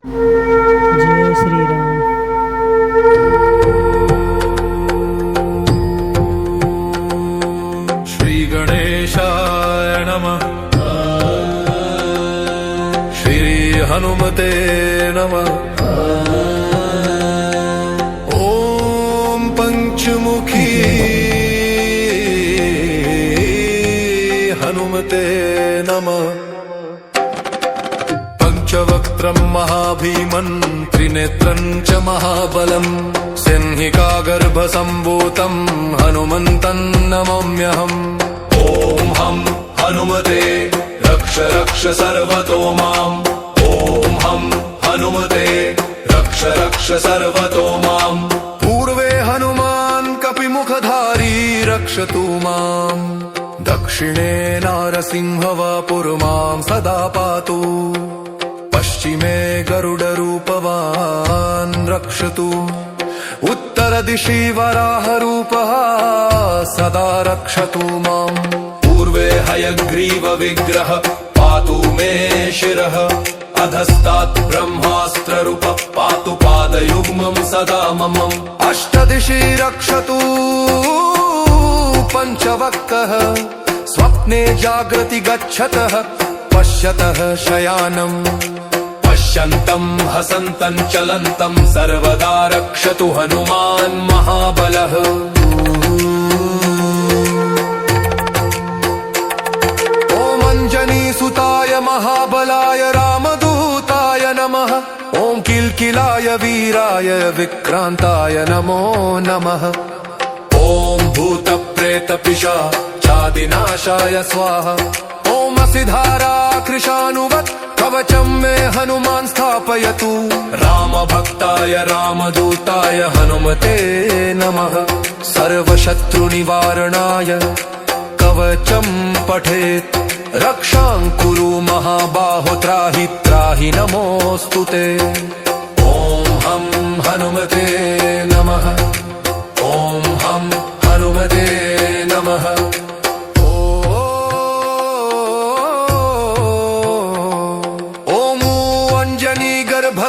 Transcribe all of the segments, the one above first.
जय श्रीराम। श्री गणेशाय नमः। श्री हनुमते नमः। ओम पंचमुखी हनुमते नमः। पंचवक्त्रं महाभीमन् त्रिनेत्रं च महाबलम् सिंहिकागर्भसम्भूतं हनुमन्तं नमाम्यहम्। ॐ हं हनुमते रक्ष रक्ष सर्वतो माम्। ॐ हं हनुमते रक्ष रक्ष सर्वतो माम्। पूर्वे हनुमान् कपिमुखधारी रक्षतु माम्। दक्षिणे नारसिंहवापुर्मां सदा पातु। पश्चिमे गरुडरूपवान् रक्षतु। उत्तरदिशि वराहरूपः सदा रक्षतु माम्। पूर्वे हयग्रीवविग्रह पातु मे शिरः। अधस्तात् ब्रह्मास्त्ररूपः पातु पादयुग्मं सदा मम। अष्टदिशि रक्षतु पञ्चवक्त्रः। स्वप्ने जागृति गच्छतः पश्यतः शयानम्। पश्यन्तं हसन्तं चलन्तं सर्वदा रक्षतु हनुमान् महाबलः। ॐ अञ्जनीसुताय महाबलाय रामदूताय नमः। ॐ किल्किलाय वीराय विक्रान्ताय नमो नमः। ॐ भूतप्रेतपिशाचादिनाशाय स्वाहा। ॐ असिधारा कृशानुवत् कवचं मे हनुमान् स्थापयतु। रामभक्ताय रामदूताय हनुमते नमः। सर्वशत्रुनिवारणाय कवचं पठेत्। रक्षां कुरु महाबाहो त्राहि त्राहि नमोऽस्तुते। ॐ हं हनुमते नमः। ॐ हं हनुमते नमः।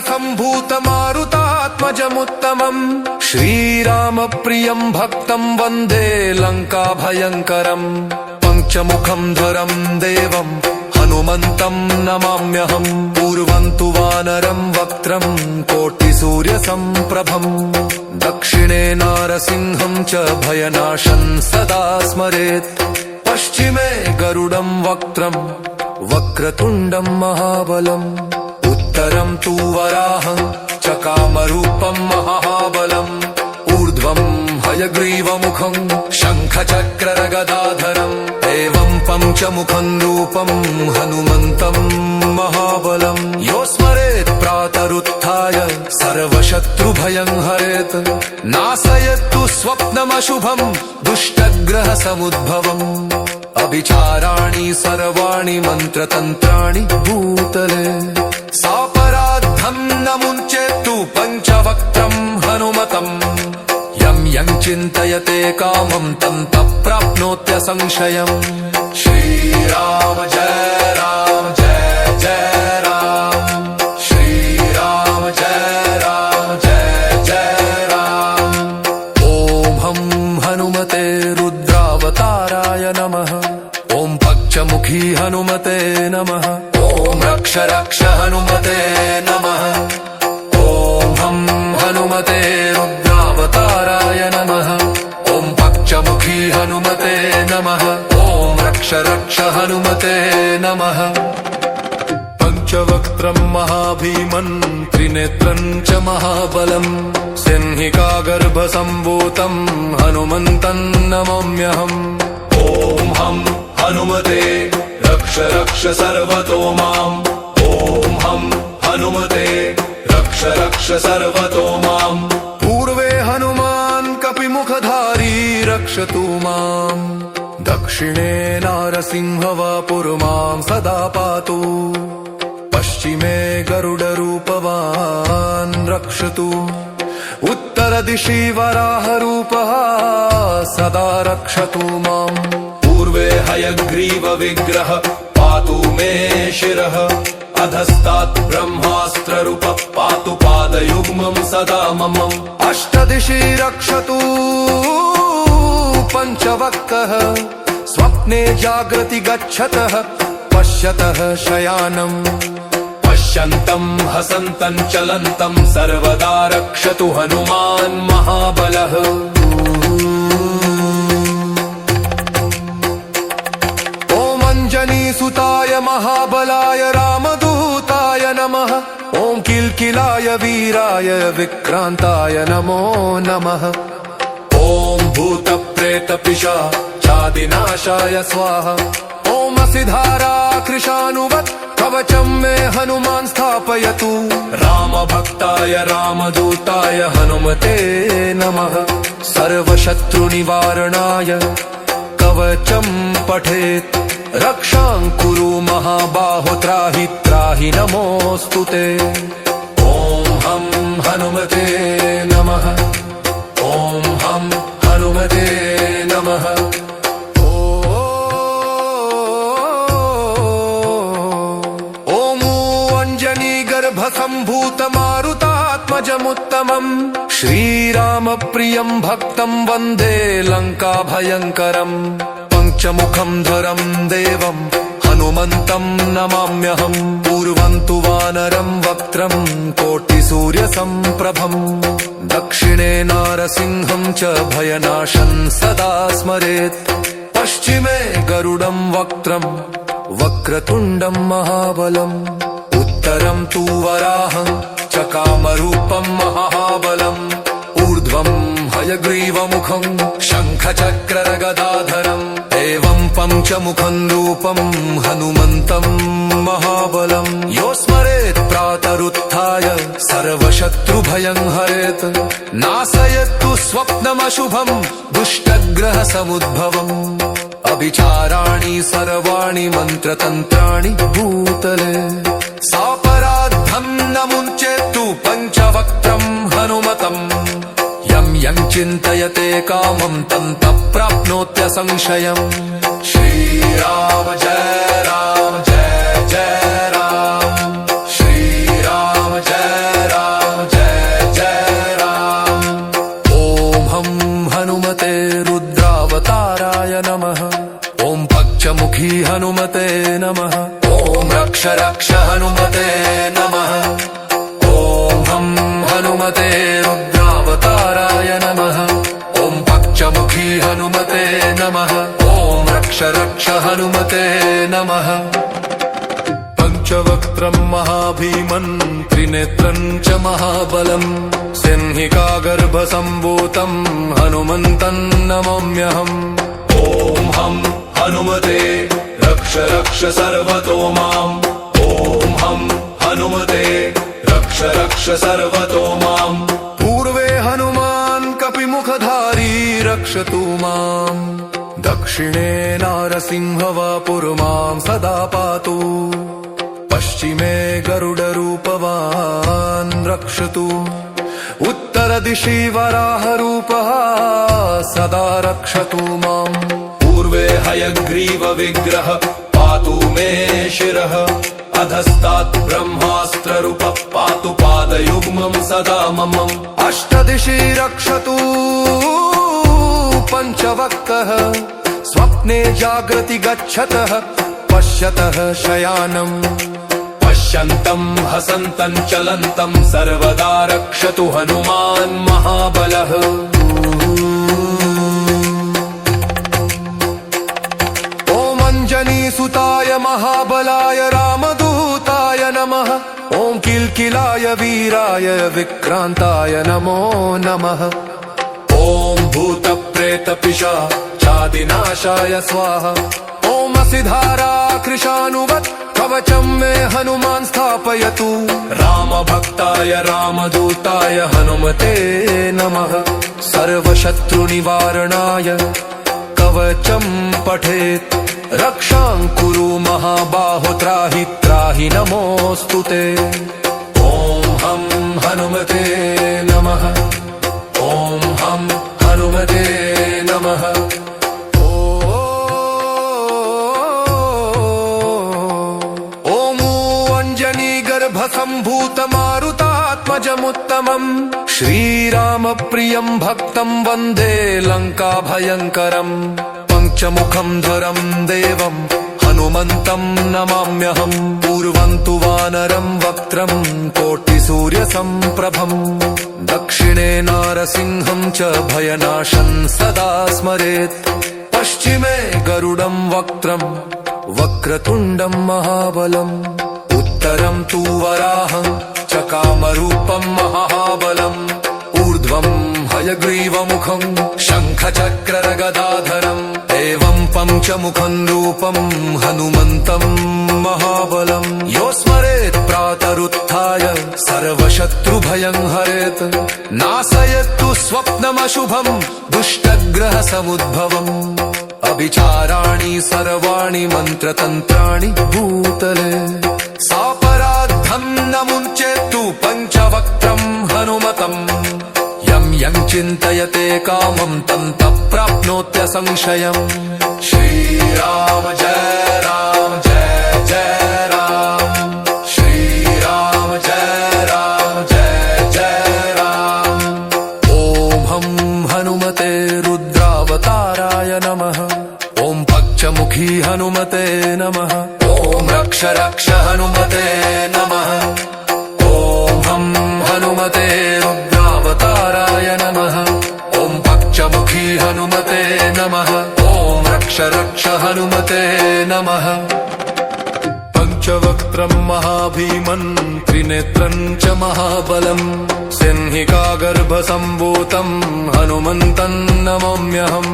सम्भूतमारुतात्मजमुत्तमम् श्रीरामप्रियं भक्तं वन्दे लङ्काभयङ्करम्। पञ्चमुखं धरं देवं हनुमन्तं नमाम्यहम्। पूर्वं तु वानरं वक्त्रं कोटिसूर्यसम्प्रभम्। दक्षिणे नारसिंहं च भयनाशं सदा स्मरेत्। पश्चिमे गरुडं वक्त्रं वक्रतुण्डं महाबलम्। उत्तरं तु वराहं चकामरूपं महाबलम्। ऊर्ध्वं हयग्रीवमुखं शङ्खचक्रगदाधरम्। एवं पञ्चमुखं रूपं हनुमन्तं महाबलम्। यो स्मरेत् प्रातरुत्थाय सर्वशत्रुभयं हरेत्। नाशयतु स्वप्नमशुभं दुष्टग्रहसमुद्भवम्। अभिचाराणि सर्वाणि मन्त्रतन्त्राणि भूतले। सापराद्धं न मुञ्चेत्तु पञ्चवक्त्रं हनुमतम्। यं यं चिन्तयते कामं तं प्राप्नोत्यसंशयम्। श्रीराम जय राम जय जय राम। श्रीराम जय राम जय जय राम। ॐ हं हनुमते रुद्रावताराय नमः। ॐ पञ्चमुखी हनुमते नमः। ॐ रक्ष रक्ष हनुमते नमः। ॐ हं हनुमते रुद्रावताराय नमः। ॐ पञ्चमुखी हनुमते नमः। ॐ रक्ष रक्ष हनुमते नमः। पंचवक्त्रं महाभीमन् त्रिनेत्रं च महाबलम् सिंहिकागर्भसम्भूतं हनुमन्तं नमाम्यहम्। ॐ हं हनुमते रक्ष रक्ष सर्वतो माम्। ॐ हं हनुमते रक्ष रक्ष सर्वतो माम्। पूर्वे हनुमान् कपिमुखधारी रक्षतु माम्। दक्षिणे नारसिंहवापुर्मां सदा पातु। पश्चिमे गरुडरूपवान् रक्षतु। उत्तरदिशि वराहरूपः सदा रक्षतु माम्। पूर्वे हयग्रीवविग्रह पातु मे शिरः। अधस्तात् ब्रह्मास्त्ररूपः पातु पादयुग्मं सदा मम अष्टदिशि रक्षतु पञ्चवक्त्रः स्वप्ने जागृति गच्छतः पश्यतः शयानम् पश्यन्तं हसन्तं चलन्तं सर्वदा रक्षतु हनुमान् महाबलः ॐ अञ्जनीसुताय महाबलाय रामदूताय नमः ॐ किल्किलाय वीराय विक्रान्ताय नमो नमः ॐ भूतप्रेतपिशाचादिनाशाय स्वाहा ॐ असिधारा कृशानुवत् कवचं मे हनुमान् स्थापयतु रामभक्ताय रामदूताय हनुमते नमः सर्वशत्रुनिवारणाय कवचं पठेत् रक्षां कुरु महाबाहो त्राहि त्राहि नमोऽस्तु ते ॐ हं हनुमते नमः ॐ हं हनुमते नमः सम्भूतमारुतात्मजमुत्तमम् श्रीरामप्रियं भक्तं वन्दे लङ्काभयङ्करम् पञ्चमुखं धरं देवं हनुमन्तं नमाम्यहम् पूर्वं तु वानरं वक्त्रं कोटिसूर्यसम्प्रभम् दक्षिणे नारसिंहं च भयनाशं सदा स्मरेत् पश्चिमे गरुडं वक्त्रं वक्रतुण्डं महाबलम् उत्तरं तु वराहं चकामरूपं महाबलम् ऊर्ध्वं हयग्रीवमुखं शङ्खचक्रगदाधरम् एवं पञ्चमुखं रूपं हनुमन्तं महाबलम् यो स्मरेत् प्रातरुत्थाय सर्वशत्रुभयं हरेत् नाशयतु स्वप्नमशुभं दुष्टग्रहसमुद्भवम् अभिचाराणि सर्वाणि मन्त्रतन्त्राणि भूतले सापराद्धं न मुञ्चेत्तु पञ्चवक्त्रं हनुमतम् यं यं चिन्तयते कामं तं प्राप्नोत्यसंशयम् श्रीराम जय राम जय जय राम श्रीराम जय राम जय जय राम ॐ हं हनुमते रुद्रावताराय नमः ॐ पञ्चमुखी हनुमते नमः ॐ रक्ष रक्ष हनुमते नमः ॐ हं हनुमते रुद्रावताराय नमः ॐ पञ्चमुखी हनुमते नमः ॐ रक्ष रक्ष हनुमते नमः पञ्चवक्त्रं महाभीमन् त्रिनेत्रं च महाबलम् सिंहिकागर्भसम्भूतं हनुमन्तं नमाम्यहम् ॐ हं हनुमते रक्ष रक्ष सर्वतो माम् ॐ हं हनुमते रक्ष रक्ष सर्वतो माम् पूर्वे हनुमान् कपिमुखधारी रक्षतु माम् दक्षिणे नारसिंहवापुर्मां सदा पातु पश्चिमे गरुडरूपवान् रक्षतु उत्तरदिशि वराहरूपः सदा रक्षतु माम् पूर्वे हयग्रीवविग्रह पातु मे शिरः अधस्तात् ब्रह्मास्त्ररूपः पातु पादयुग्मं सदा मम अष्टदिशि रक्षतु पञ्चवक्त्रः स्वप्ने जागृति गच्छतः पश्यतः शयानम् पश्यन्तं हसन्तं चलन्तं सर्वदा रक्षतु हनुमान् महाबलः ॐ अञ्जनीसुताय महाबलाय रामदूताय नमः ॐ किल्किलाय वीराय विक्रान्ताय नमो नमः ॐ भूतप्रेतपिशाचादिनाशाय स्वाहा ॐ असिधारा कृशानुवत् कवचं मे हनुमान् स्थापयतु रामभक्ताय रामदूताय हनुमते नमः सर्वशत्रुनिवारणाय कवचं पठेत् रक्षां कुरु महाबाहो त्राहि त्राहि नमोऽस्तु ते ॐ हं हनुमते नमः ॐ हं हनुमते नमः ॐ श्रीरामचन्द्रात्मजमुत्तमम् श्रीरामप्रियं भक्तं वन्दे लङ्काभयङ्करम् पञ्चमुखं धरं देवं हनुमन्तं नमाम्यहम् पूर्वं तु वानरं वक्त्रं कोटिसूर्यसम्प्रभम् दक्षिणे नारसिंहं च भयनाशं सदा स्मरेत् पश्चिमे गरुडं वक्त्रं वक्रतुण्डं महाबलम् उत्तरं तु वराहं च कामरूपं महाबलम् ऊर्ध्वं हयग्रीवमुखं शङ्खचक्रगदाधरम् एवं पञ्चमुखं रूपं हनुमन्तं महाबलम् यो स्मरेत् प्रातरुत्थाय सर्वशत्रुभयं हरेत् नाशयतु स्वप्नमशुभं दुष्टग्रहसमुद्भवम् अभिचाराणि सर्वाणि मन्त्रतन्त्राणि भूतले सापराद्धं न मुञ्चेत्तु पञ्चवक्त्रं हनुमतम् यं चिन्तयते कामं तं प्राप्नोत्यसंशयम् श्रीराम जय राम जय जय राम श्रीराम जय जय राम ॐ हं हनुमते रुद्रावताराय नमः ॐ पक्षमुखी हनुमते नमः ॐ रक्ष रक्ष हनुमते नमः ॐ हं हनुमते रुद्रावताराय नमः ॐ पक्षमुखी हनुमते नमः ॐ रक्ष रक्ष हनुमते नमः पञ्चवक्त्रं महाभीमन् त्रिनेत्रं च महाबलम् सिंहिकागर्भसम्भूतं हनुमन्तं नमाम्यहम्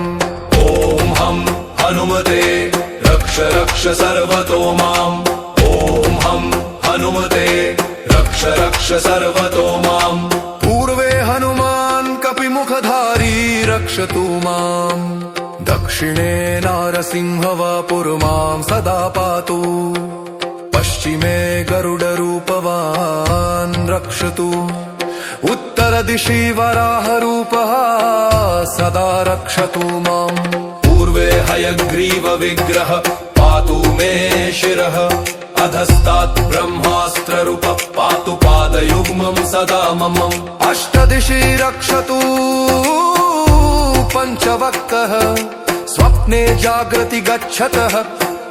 ॐ हं हनुमते रक्ष रक्ष सर्वतो माम् ॐ हं हनुमते रक्ष रक्ष सर्वतो माम् पूर्वे हनुमान् कपिमुखधारी रक्षतु माम् दक्षिणे नारसिंहवापुर्मां सदा पातु पश्चिमे गरुडरूपवान् रक्षतु उत्तरदिशि वराहरूपः सदा रक्षतु माम् पूर्वे हयग्रीवविग्रह पातु मे शिरः अधस्तात् ब्रह्मास्त्ररूपः पातु पादयुग्मं सदा मम अष्टदिशि रक्षतु पञ्चवक्त्रः स्वप्ने जागृति गच्छतः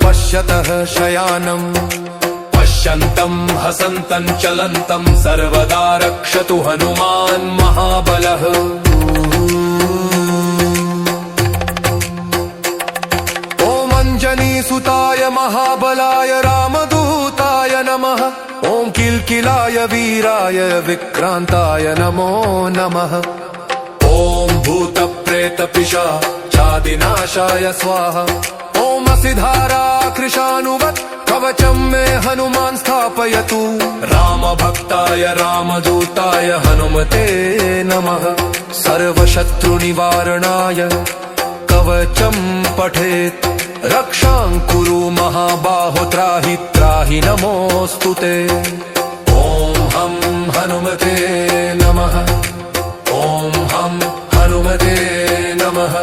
पश्यतः शयानम् पश्यन्तं हसन्तं चलन्तं सर्वदा रक्षतु हनुमान् महाबलः ॐ अञ्जनीसुताय महाबलाय रामदूताय नमः ॐ किल्किलाय वीराय विक्रान्ताय नमो नमः ॐ भूतप्रेतपिशाचादिनाशाय स्वाहा ॐ असिधारा कृशानुवत् कवचं मे हनुमान् स्थापयतु रामभक्ताय रामदूताय हनुमते नमः सर्वशत्रुनिवारणाय कवचं पठेत् रक्षां कुरु महाबाहो त्राहि त्राहि नमोऽस्तु ते ॐ हं हनुमते नमः ॐ हं हनुमते नमः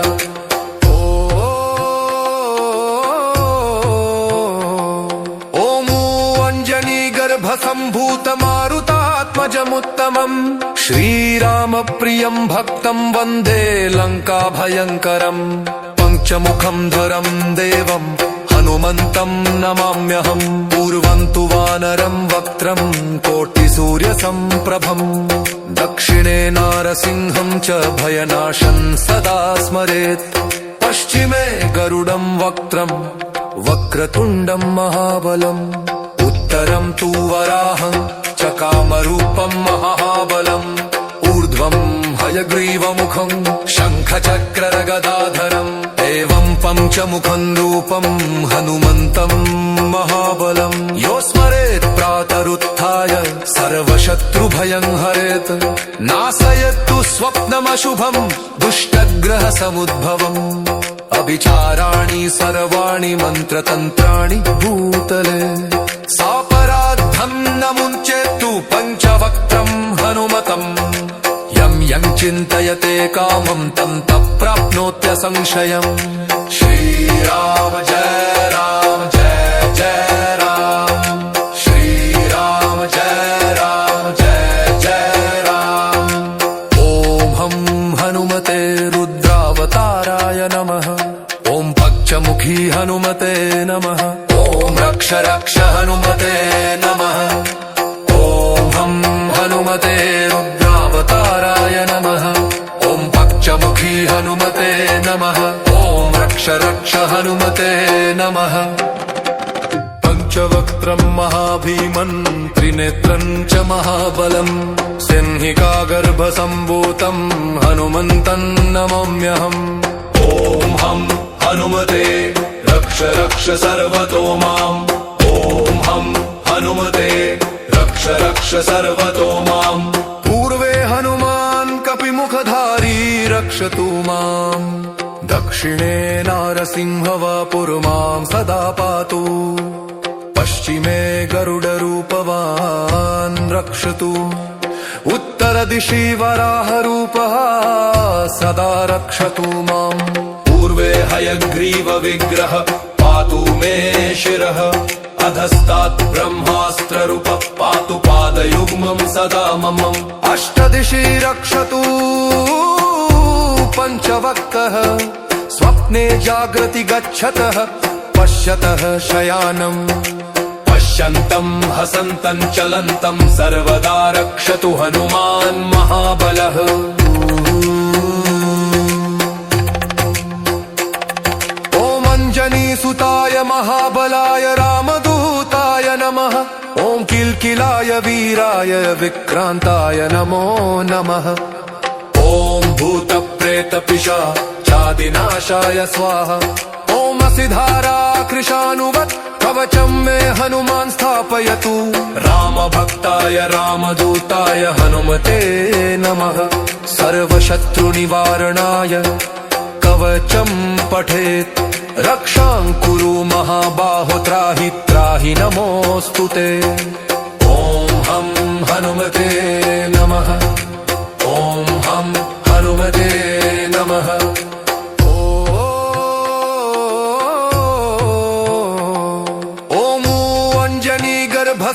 सम्भूतमारुतात्मजमुत्तमम् श्रीरामप्रियं भक्तं वन्दे लङ्काभयङ्करम् पञ्चमुखं धरं देवं हनुमन्तं नमाम्यहम् पूर्वं तु वानरं वक्त्रं कोटिसूर्यसम्प्रभम् दक्षिणे नारसिंहं च भयनाशं सदा स्मरेत् पश्चिमे गरुडं वक्त्रं वक्रतुण्डं महाबलम् उत्तरं तु वराहं च कामरूपं महाबलम् ऊर्ध्वं हयग्रीवमुखं शङ्खचक्रगदाधरम् एवं पञ्चमुखं रूपं हनुमन्तं महाबलम् यो स्मरेत् प्रातरुत्थाय सर्वशत्रुभयं हरेत् नाशयतु स्वप्नमशुभं दुष्टग्रहसमुद्भवम् अभिचाराणि सर्वाणि मन्त्रतन्त्राणि भूतले सापराद्धं न मुञ्चेत्तु पञ्चवक्त्रं हनुमतम् यं चिन्तयते कामं तं प्राप्नोत्यसंशयम् श्रीराम जय राम जय जय राम श्रीराम जय जय रक्ष रक्ष हनुमते नमः। ॐ हं हनुमते रुद्रावताराय नमः। ॐ पक्षमुखी हनुमते नमः। ॐ रक्ष रक्ष हनुमते नमः। पंचवक्त्रं महाभीमन् त्रिनेत्रं च महाबलम् सिंहिकागर्भसम्भूतं हनुमन्तं नमाम्यहम्। ॐ हं हनुमते रक्ष रक्ष सर्वतो माम्। ॐ हं हनुमते रक्ष रक्ष सर्वतो माम्। पूर्वे हनुमान् कपिमुखधारी रक्षतु माम्। दक्षिणे नारसिंहवपुर्मां सदा पातु। पश्चिमे गरुडरूपवान् रक्षतु। उत्तरदिशि वराहरूपः सदा रक्षतु माम्। पूर्वे हयग्रीवविग्रह पातु मे शिरः। अधस्तात् ब्रह्मास्त्ररूपः पातु पादयुग्मं सदा मम। अष्टदिशि रक्षतु पञ्चवक्त्रः। स्वप्ने जागृति गच्छतः पश्यतः शयानम्। पश्यन्तं हसन्तं चलन्तं सर्वदा रक्षतु हनुमान् महाबलः। ॐ अञ्जनीसुताय महाबलाय रामदूताय नमः। ॐ किल्किलाय वीराय विक्रान्ताय नमो नमः। ॐ भूतप्रेतपिशाचादिनाशाय स्वाहा। ॐ असिधारा कृशानुवत् कवचं मे हनुमान् स्थापयतु। रामभक्ताय रामदूताय हनुमते नमः। सर्वशत्रुनिवारणाय कवचं पठेत्। रक्षां कुरु महाबाहो त्राहि त्राहि नमोऽस्तुते। ॐ हं हनुमते नमः। ॐ हं हनुमते नमः।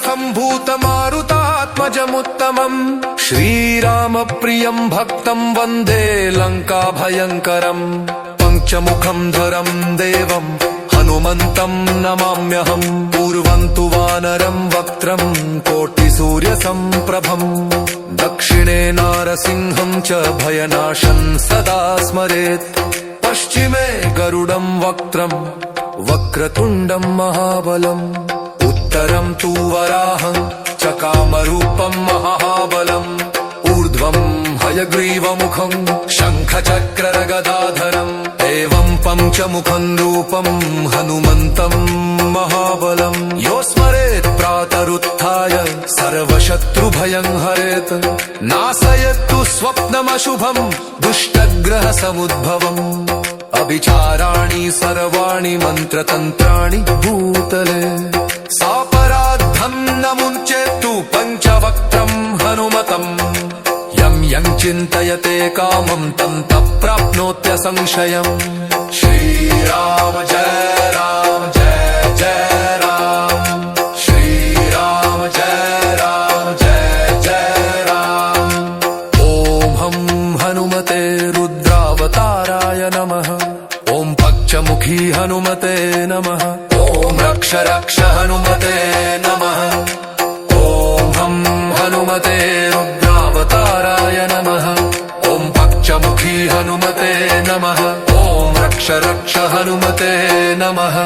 सम्भूतमारुतात्मजमुत्तमम् श्रीरामप्रियं भक्तं वन्दे लङ्काभयङ्करम्। पञ्चमुखं धरं देवं हनुमन्तं नमाम्यहम्। पूर्वं तु वानरं वक्त्रं कोटिसूर्यसम्प्रभम्। दक्षिणे नारसिंहं च भयनाशं सदा स्मरेत्। पश्चिमे गरुडं वक्त्रं वक्रतुण्डं महाबलम्। उत्तरं तु वराहं च कामरूपं महाबलम्। ऊर्ध्वं हयग्रीवमुखं शङ्खचक्रगदाधरम्। एवं पञ्चमुखं रूपं हनुमन्तं महाबलम्। यो स्मरेत् प्रातरुत्थाय सर्वशत्रुभयं हरेत्। नाशयतु स्वप्नमशुभं दुष्टग्रहसमुद्भवम्। अभिचाराणि सर्वाणि मन्त्रतन्त्राणि भूतले। सापराद्धं न मुञ्चेत्तु पञ्चवक्त्रं हनुमतम्। यं यं चिन्तयते कामं तं तं प्राप्नोत्यसंशयम्। श्रीराम जय राम जय जय राम। श्रीराम जय राम जय जय राम। ॐ हं हनुमते रुद्रावताराय नमः। ॐ पक्षमुखी हनुमते नमः। ॐ रक्ष रक्ष हनुमते नमः। ॐ हं हनुमते रुद्रावताराय नमः। ॐ पक्षमुखी हनुमते नमः। ॐ रक्ष रक्ष हनुमते नमः।